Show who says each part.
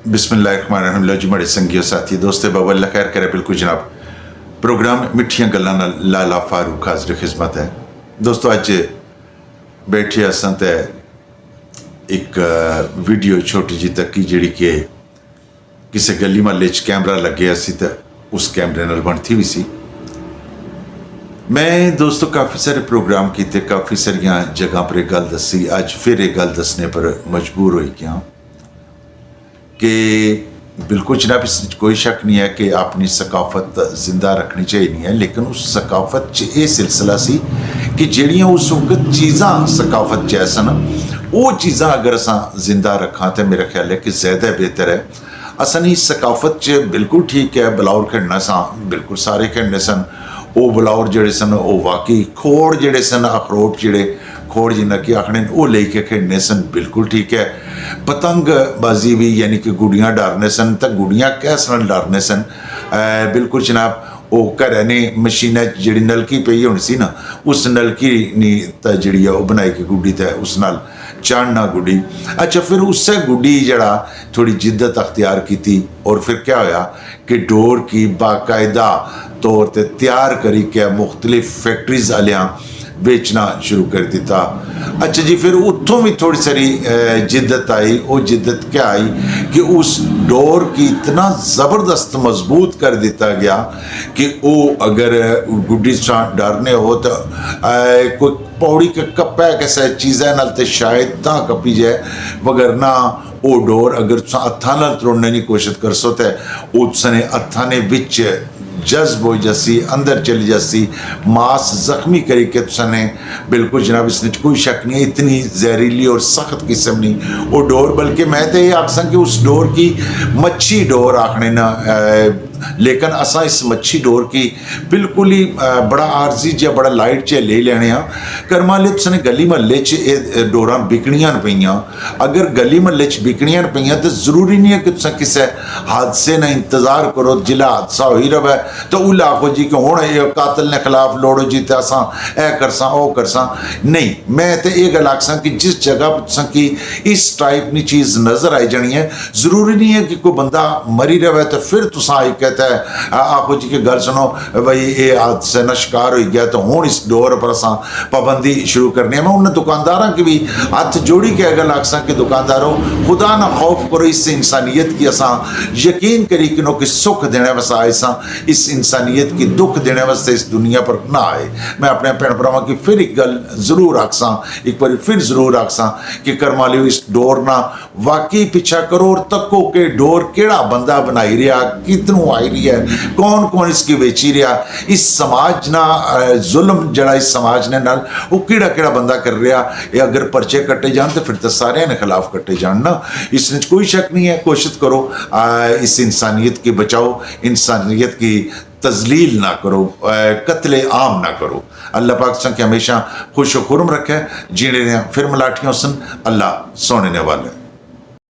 Speaker 1: बिस्मिल्लाहिर्रहमानिर्रहीम। लो जी बड़े संगियो साथी दोस्ते बाबा अल्लाह खैर करे। बिल्कुल जनाब, प्रोग्राम मिठियां गल्लां नाल लाला फारूक हाज़िर खिदमत है। दोस्तों अज बैठे असां ते एक वीडियो छोटी जी तक्की जिहड़ी कि किसी गली महल्ले च कैमरा लगे सी ते उस कैमरे नाल बनती भी सी। मैं दोस्तों काफ़ी सारे प्रोग्राम किए, काफ़ी सारिया जगह पर एक गल दसी। अज फिर एक गल दसने पर मजबूर हो गया कि बिल्कुल जनाब इस कोई शक नहीं है कि अपनी सकाफत जिंदा रखनी चाहिए, लेकिन उस सकाफत च ये सिलसिला सी कि जड़ियाँ उस वक्त चीज़ां सकाफत च सन, वो चीज़ां अगर असा जिंदा रखा तो मेरा ख्याल है कि ज़्यादा बेहतर है। असनी सकाफत च बिल्कुल ठीक है, बलौर खेलना सा बिल्कुल सारे खेलने सन। वो बलौर जड़े सन वो वाकई खोड़ जड़े सन, अखरोट जड़े खोड़ जिन्ना कि आखने वो लेके खेलने सन, बिल्कुल ठीक है। पतंगबाजी भी यानी कि गुड़ियाँ डारने सन, तो गुड़ियाँ कैस नाल डारने सन। बिल्कुल जनाब वो घर ने मशीन जी नलकी पई होनी सी ना, उस नलकी नी जी बनाई कि गुड्डी तो उस नाल चाड़ना गुड्डी। अच्छा फिर उससे गुड्डी जड़ा थोड़ी जिद्दत अख्तियार की और फिर क्या होया कि डोर की बाकायदा तौर पर तैयार करी के मुख्तलिफ फैक्ट्रीज आलियाँ बेचना शुरू कर दिता। अच्छा जी फिर उत्थों भी थोड़ी सारी जिद्दत आई। वो जिद्दत क्या आई कि उस डोर की इतना ज़बरदस्त मजबूत कर दिता गया कि वो अगर गुड्डी डारने हो तो कोई पौड़ी के कप्पा कैसा चीज़ा नाल तो शायद ता कपी जाए, वगरना वो डोर अगर हत्था नाल तोड़ने की कोशिश कर सो तो उसने हत्था ने विच जज्ब हो जासी, अंदर चली जासी, मांस जख्मी करी के तुसने बिल्कुल जनाब इसने कोई शक नहीं है, इतनी जहरीली और सख्त किस्म नहीं वो डोर। बल्कि मैं तो ये आखसा कि उस डोर की मच्छी डोर आखने ना, लेकिन असा इस मच्छी डोर की बिल्कुल ही बड़ा आर्जी या बड़ा लाइट च ले लेने कर्मा ले तुसने गली महल्ले च डोरां बिकनियां पईयां। अगर गली महल्ले च बिकनियां पईयां तो जरूरी नहीं है कि तुस किसी हादसे ना इंतजार करो, जिला हादसा हो ही रहा तो उल आखो जी कि हुण कातल ने खिलाफ लोड़ो जी तो असा ए करसा ओ करसा। नहीं, मैं तो ये गल आखसा कि जिस जगह पर तुस की इस टाइप की चीज़ नज़र आई जानी है, जरूरी नहीं है कि कोई बंदा मरी रहे तो फिर तुसा आई कहता है आखो जी की गल सुनो बई ये हादसे ना शिकार हो गया तो हुण इस डोर पर असा पाबंदी शुरू करनी है। मैं उन्हें दुकानदारों की भी हथ जोड़ी के गल आखसा कि दुकानदारों खुदा ना खौफ करो, इस इंसानियत की असा यकीन करी कि कि सुख देने वास्ते आए सा, इस इंसानियत की दुख देने वास्ते इस दुनिया पर ना आए। मैं अपने भैन भरावां की फिर एक गल जरूर आखसा, एक बार फिर जरूर आखसा कि कर्मा लियो इस डोर ना वाकई पीछा करो और तको के डोर केड़ा बंदा बनाई रहा, कितनों आई रही है, कौन कौन इसकी वेची रहा, इस समाज ना जुल्म जड़ा इस समाज ने नाल वो केड़ा केड़ा बंदा कर रहा। ये अगर पर्चे कट्टे जान तो फिर तो सारे ने खिलाफ कट्टे जान ना, इसमें कोई शक नहीं है। कोशिश करो इस इंसानियत की बचाओ, इंसानियत की तजलील ना करो, कत्ले आम ना करो। अल्लाह पाक संख्या हमेशा खुश खुरम रखे, जीने फिर मलाटियों सन। अल्लाह सोने वाले।